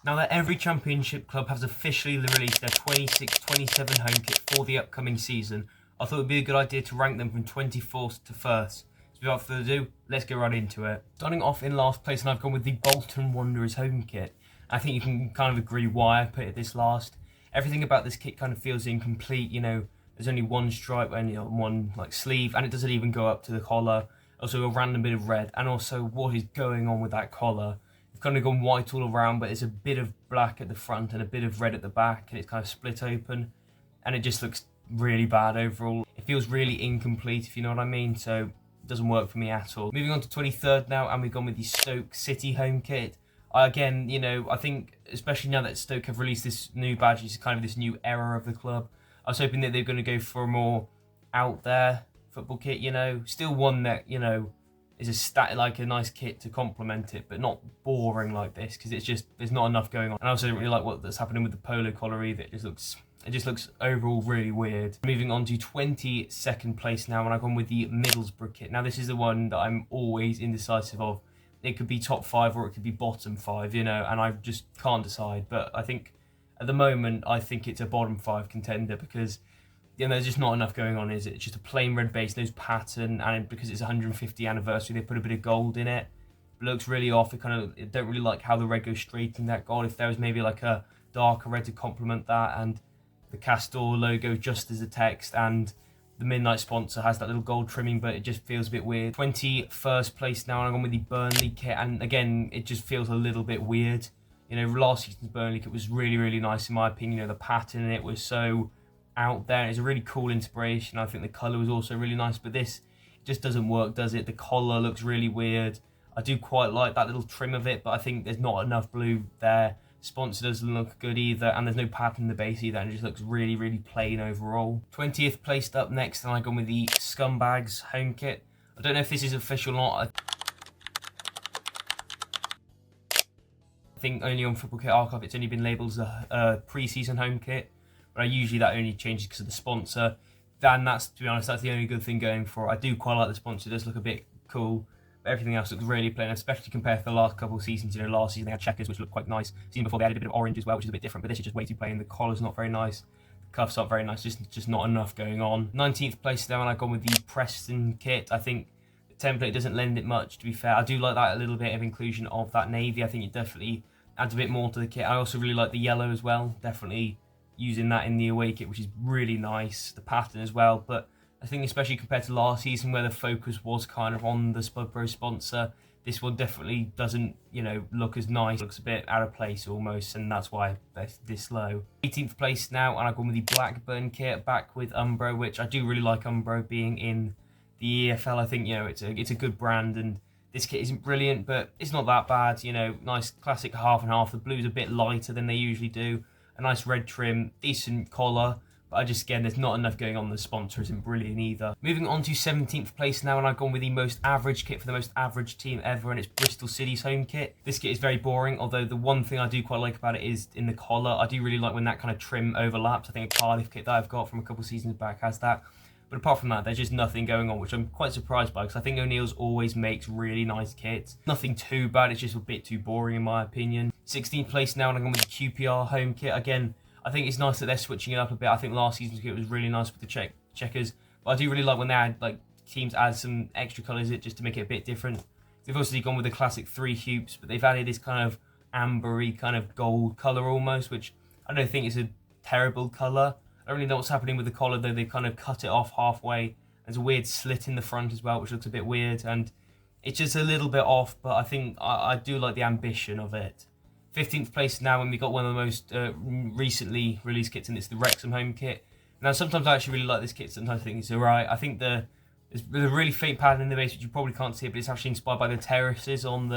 Now that every championship club has officially released their 26-27 home kit for the upcoming season, I thought it would be a good idea to rank them from 24th to 1st. So without further ado, let's get right into it. Starting off in last place, and I've gone with the Bolton Wanderers home kit. I think you can kind of agree why I put it this last. Everything about this kit kind of feels incomplete, there's only one stripe and one sleeve, and it doesn't even go up to the collar. Also a random bit of red, and also what is going on with that collar. It's kind of gone white all around, but there's a bit of black at the front and a bit of red at the back, and it's kind of split open, and it just looks really bad overall. It feels really incomplete, if you know what I mean, so it doesn't work for me at all. Moving on to 23rd now, and we've gone with the Stoke City home kit. Again, I think especially now that Stoke have released this new badge, it's kind of this new era of the club. I was hoping that they're going to go for a more out there football kit, still one that, is a nice kit to complement it, but not boring like this, because there's not enough going on. And I also don't really like what's happening with the polo collar either. It just looks overall really weird. Moving on to 22nd place now, and I've gone with the Middlesbrough kit. Now this is the one that I'm always indecisive of. It could be top 5 or it could be bottom 5, and I just can't decide. But I think at the moment, I think it's a bottom 5 contender because there's just not enough going on, is it? It's just a plain red base, no pattern, and because it's 150th anniversary, they put a bit of gold in it. It looks really off. I don't really like how the red goes straight in that gold. If there was maybe like a darker red to complement that, and the Castor logo just as a text, and the Midnight sponsor has that little gold trimming, but it just feels a bit weird. 21st place now, and I'm going with the Burnley kit, and again, it just feels a little bit weird. Last season's Burnley kit was really, really nice in my opinion. The pattern in it was so out there. It's a really cool inspiration. I think the colour was also really nice, but this just doesn't work, does it? The collar looks really weird. I do quite like that little trim of it, but I think there's not enough blue there. Sponsor doesn't look good either, and there's no pattern in the base either, and it just looks really, really plain overall. 20th placed up next, and I've gone with the Scumbags home kit. I don't know if this is official or not. I think only on Football Kit Archive it's only been labelled as a pre-season home kit, but usually that only changes because of the sponsor. Then that's, to be honest, that's the only good thing going for it. I do quite like the sponsor. It does look a bit cool. Everything else looks really plain, especially compared to the last couple of seasons. Last season they had checkers, which looked quite nice. Season before they added a bit of orange as well, which is a bit different, but this is just way too plain. The collar's not very nice. The cuffs aren't very nice, just not enough going on. 19th place now, and I've gone with the Preston kit. I think the template doesn't lend it much, to be fair. I do like that a little bit of inclusion of that navy. I think it definitely adds a bit more to the kit. I also really like the yellow as well. Definitely using that in the away kit, which is really nice. The pattern as well, but I think especially compared to last season where the focus was kind of on the Spudbro sponsor, this one definitely doesn't, look as nice. It looks a bit out of place almost, and that's why it's this low. 18th place now, and I've gone with the Blackburn kit, back with Umbro, which I do really like Umbro being in the EFL. I think, it's a good brand, and this kit isn't brilliant, but it's not that bad. Nice classic half and half. The blue's a bit lighter than they usually do. A nice red trim, decent collar. But again, there's not enough going on. The sponsor isn't brilliant either. Moving on to 17th place now, and I've gone with the most average kit for the most average team ever, and it's Bristol City's home kit. This kit is very boring, although the one thing I do quite like about it is in the collar. I do really like when that kind of trim overlaps. I think a Cardiff kit that I've got from a couple of seasons back has that. But apart from that, there's just nothing going on, which I'm quite surprised by, because I think O'Neill's always makes really nice kits. Nothing too bad, it's just a bit too boring in my opinion. 16th place now, and I'm going with the QPR home kit. Again, I think it's nice that they're switching it up a bit. I think last season's kit was really nice with the checkers, but I do really like when they add, teams add some extra colours just to make it a bit different. They've also gone with the classic 3 hoops, but they've added this kind of ambery kind of gold colour almost, which I don't think is a terrible colour. I don't really know what's happening with the collar though. They kind of cut it off halfway. There's a weird slit in the front as well, which looks a bit weird, and it's just a little bit off, but I think I do like the ambition of it. 15th place now, and we got one of the most recently released kits, and it's the Wrexham home kit. Now, sometimes I actually really like this kit, sometimes I think it's alright. I think there's a really faint pattern in the base, which you probably can't see it, but it's actually inspired by the terraces in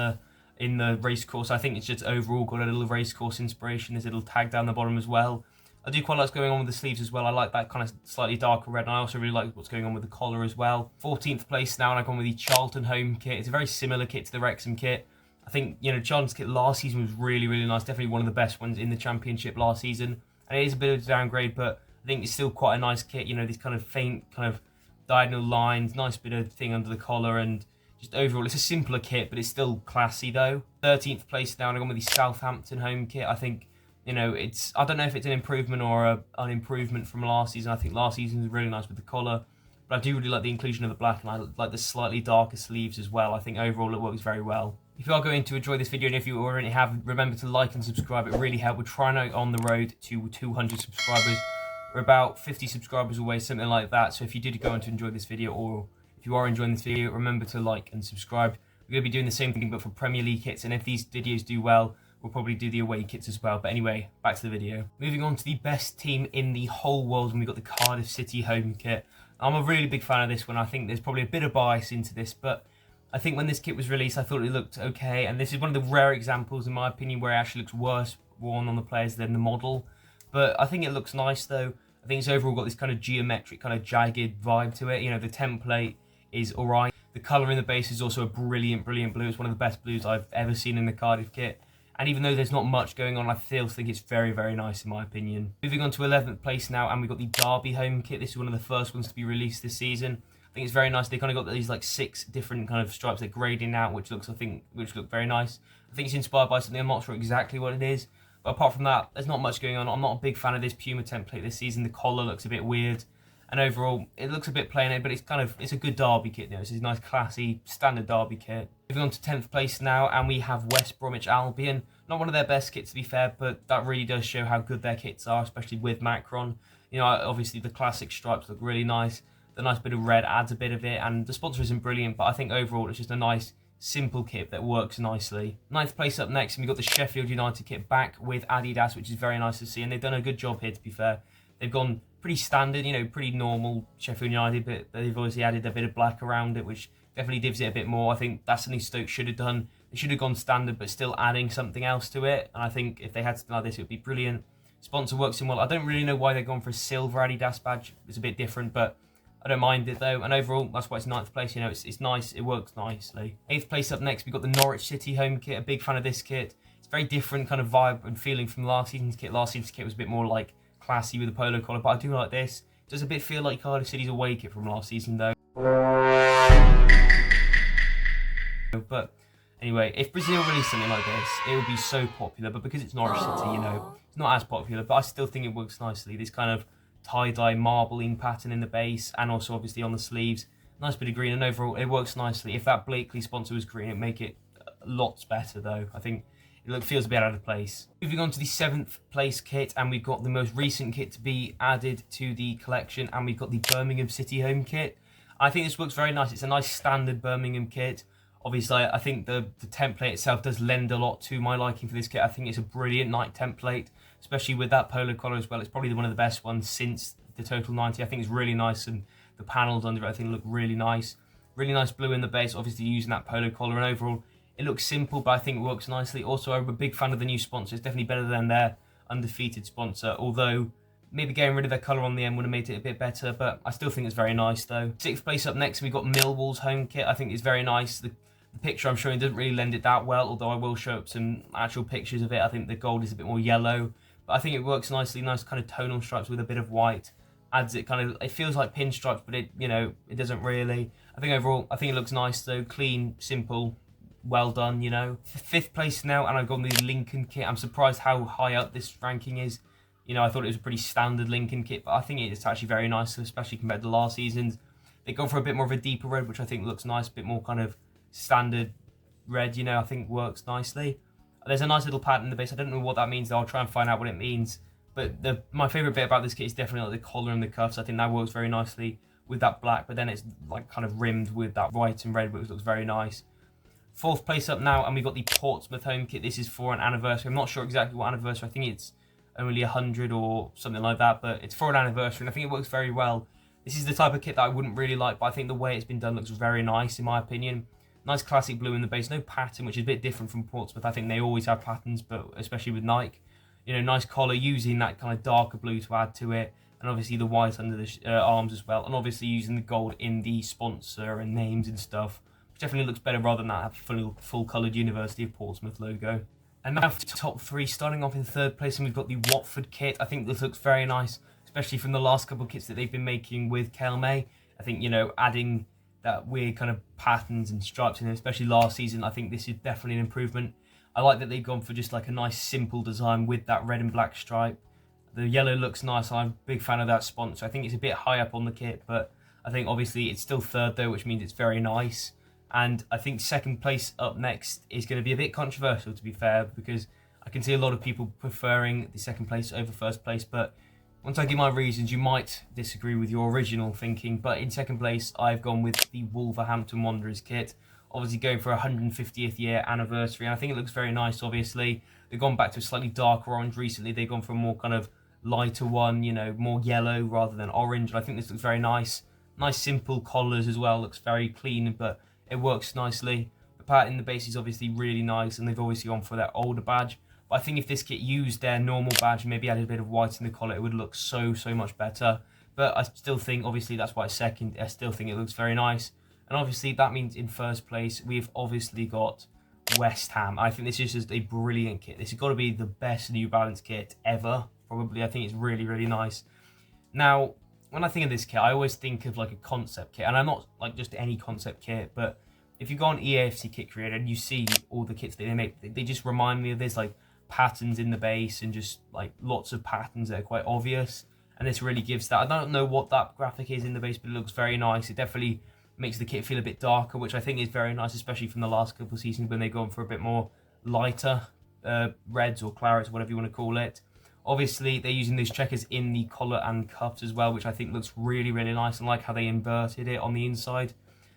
the race course. I think it's just overall got a little race course inspiration. There's a little tag down the bottom as well. I do quite like what's going on with the sleeves as well. I like that kind of slightly darker red, and I also really like what's going on with the collar as well. 14th place now, and I've gone with the Charlton home kit. It's a very similar kit to the Wrexham kit. I think, Charlton's kit last season was really, really nice. Definitely one of the best ones in the Championship last season. And it is a bit of a downgrade, but I think it's still quite a nice kit. These kind of faint, kind of diagonal lines, nice bit of thing under the collar, and Just overall, it's a simpler kit, but it's still classy though. 13th place now, and I've gone with the Southampton home kit. I think, you know, I don't know if it's an improvement or an improvement from last season. I think last season was really nice with the collar, but I do really like the inclusion of the black, and I like the slightly darker sleeves as well. I think overall it works very well. If you are going to enjoy this video, and if you already have, remember to like and subscribe. It really helps. We're trying out on the road to 200 subscribers. We're about 50 subscribers away, something like that. So if you did go on to enjoy this video, or if you are enjoying this video, remember to like and subscribe. We're going to be doing the same thing, but for Premier League kits. And if these videos do well, we'll probably do the away kits as well. But anyway, back to the video. Moving on to the best team in the whole world, and we've got the Cardiff City home kit. I'm a really big fan of this one. I think there's probably a bit of bias into this, but I think when this kit was released, I thought it looked okay. And this is one of the rare examples, in my opinion, where it actually looks worse worn on the players than the model. But I think it looks nice, though. I think it's overall got this kind of geometric, kind of jagged vibe to it. You know, the template is alright. The colour in the base is also a brilliant, brilliant blue. It's one of the best blues I've ever seen in the Cardiff kit. And even though there's not much going on, I still think it's very, very nice in my opinion. Moving on to 11th place now, and we've got the Derby home kit. This is one of the first ones to be released this season. I think it's very nice. They kind of got these like 6 different kind of stripes they're grading out, which look very nice. I think it's inspired by something. I'm not sure exactly what it is. But apart from that, there's not much going on. I'm not a big fan of this Puma template this season. The collar looks a bit weird. And overall, it looks a bit plain, but it's a good Derby kit now. It's a nice, classy, standard Derby kit. Moving on to 10th place now, and we have West Bromwich Albion. Not one of their best kits, to be fair, but that really does show how good their kits are, especially with Macron. You know, obviously the classic stripes look really nice. The nice bit of red adds a bit of it, and the sponsor isn't brilliant, but I think overall it's just a nice, simple kit that works nicely. 9th place up next, and we've got the Sheffield United kit back with Adidas, which is very nice to see, and they've done a good job here, to be fair. They've gone pretty standard, you know, pretty normal Sheffield United, but they've obviously added a bit of black around it, which definitely gives it a bit more. I think that's something Stoke should have done. They should have gone standard, but still adding something else to it, and I think if they had something like this, it would be brilliant. Sponsor works in well. I don't really know why they've gone for a silver Adidas badge. It's a bit different, but I don't mind it though, and overall, that's why it's 9th place. You know, it's nice, it works nicely. 8th place up next, we've got the Norwich City home kit. A big fan of this kit. It's very different kind of vibe and feeling from last season's kit. Last season's kit was a bit more like classy with a polo collar, but I do like this. It does a bit feel like Cardiff City's away kit from last season though. But anyway, if Brazil released something like this, it would be so popular, but because it's Norwich City, you know, it's not as popular, but I still think it works nicely. This kind of tie-dye marbling pattern in the base, and also obviously on the sleeves. Nice bit of green, and overall it works nicely. If that Blakely sponsor was green, it'd make it lots better though. I think it feels a bit out of place. Moving on to the 7th place kit, and we've got the most recent kit to be added to the collection, and we've got the Birmingham City home kit. I think this looks very nice. It's a nice standard Birmingham kit. Obviously, I think the template itself does lend a lot to my liking for this kit. I think it's a brilliant night template, especially with that polo collar as well. It's probably one of the best ones since the Total 90. I think it's really nice, and the panels under it I think look really nice. Really nice blue in the base, obviously using that polo collar, and overall it looks simple, but I think it works nicely. Also, I'm a big fan of the new sponsor. It's definitely better than their undefeated sponsor, although maybe getting rid of their colour on the end would have made it a bit better, but I still think it's very nice though. 6th place up next, we've got Millwall's home kit. I think it's very nice. The picture I'm showing doesn't really lend it that well, although I will show up some actual pictures of it. I think the gold is a bit more yellow, but I think it works nicely. Nice kind of tonal stripes with a bit of white. Adds it kind of, it feels like pinstripes, but it, you know, it doesn't really. I think overall, I think it looks nice though. Clean, simple, well done, you know. 5th place now, and I've got the Lincoln kit. I'm surprised how high up this ranking is. You know, I thought it was a pretty standard Lincoln kit, but I think it's actually very nice, especially compared to last season's. They've gone for a bit more of a deeper red, which I think looks nice, a bit more kind of standard red, you know, I think works nicely. There's a nice little pattern in the base. I don't know what that means though. I'll try and find out what it means. But my favourite bit about this kit is definitely like the collar and the cuffs. I think that works very nicely with that black, but then it's like kind of rimmed with that white and red, which looks very nice. 4th place up now, and we've got the Portsmouth home kit. This is for an anniversary. I'm not sure exactly what anniversary. I think it's only 100 or something like that, but it's for an anniversary, and I think it works very well. This is the type of kit that I wouldn't really like, but I think the way it's been done looks very nice in my opinion. Nice classic blue in the base, no pattern, which is a bit different from Portsmouth. I think they always have patterns, but especially with Nike. You know, nice collar, using that kind of darker blue to add to it, and obviously the white under the arms as well, and obviously using the gold in the sponsor and names and stuff, which definitely looks better rather than that full coloured University of Portsmouth logo. And now for the top 3, starting off in 3rd place, and we've got the Watford kit. I think this looks very nice, especially from the last couple of kits that they've been making with Kelme. I think, you know, adding that weird kind of patterns and stripes in it, especially last season. I think this is definitely an improvement. I like that they've gone for just like a nice simple design with that red and black stripe. The yellow looks nice. I'm a big fan of that sponsor. I think it's a bit high up on the kit, but I think obviously it's still third though, which means it's very nice. And I think second place up next is going to be a bit controversial, to be fair, because I can see a lot of people preferring the second place over first place. But once I give my reasons, you might disagree with your original thinking. But in second place, I've gone with the Wolverhampton Wanderers kit. Obviously going for a 150th year anniversary. And I think it looks very nice, obviously. They've gone back to a slightly darker orange recently. They've gone for a more kind of lighter one, you know, more yellow rather than orange. And I think this looks very nice. Nice simple collars as well. Looks very clean, but it works nicely. The pattern in the base is obviously really nice, and they've obviously gone for that older badge. But I think if this kit used their normal badge and maybe added a bit of white in the collar, it would look so much better. But I still think, obviously, that's why it's second. I still think it looks very nice. And obviously, that means in first place, we've obviously got West Ham. I think this is just a brilliant kit. This has got to be the best New Balance kit ever, probably. I think it's really nice. Now, when I think of this kit, I always think of like a concept kit, and I'm not like just any concept kit, but if you go on EAFC Kit Creator and you see all the kits that they make, they just remind me of this, like patterns in the base and just like lots of patterns that are quite obvious, and this really gives that. I don't know what that graphic is in the base, but it looks very nice. It definitely makes the kit feel a bit darker, which I think is very nice, especially from the last couple of seasons when they've gone for a bit more lighter reds or clarets, whatever you want to call it. Obviously, they're using those checkers in the collar and cuffs as well, which I think looks really nice. And like how they inverted it on the inside.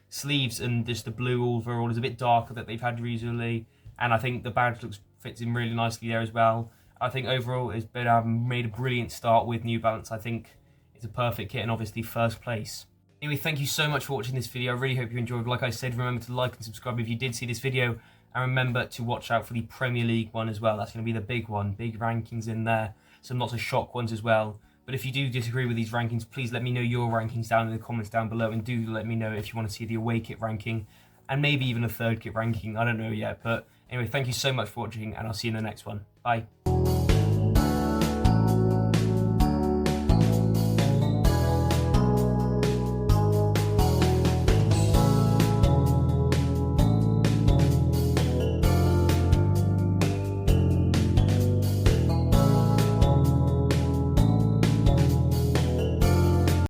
Sleeves and just the blue overall is a bit darker that they've had recently. And I think the badge fits in really nicely there as well. I think overall it's been made a brilliant start with New Balance. I think it's a perfect kit and obviously first place. Anyway, thank you so much for watching this video. I really hope you enjoyed. Like I said, remember to like and subscribe if you did see this video. And remember to watch out for the Premier League one as well. That's going to be the big one. Big rankings in there. Some lots of shock ones as well. But if you do disagree with these rankings, please let me know your rankings down in the comments down below. And do let me know if you want to see the away kit ranking. And maybe even a third kit ranking. I don't know yet. But anyway, thank you so much for watching. And I'll see you in the next one. Bye.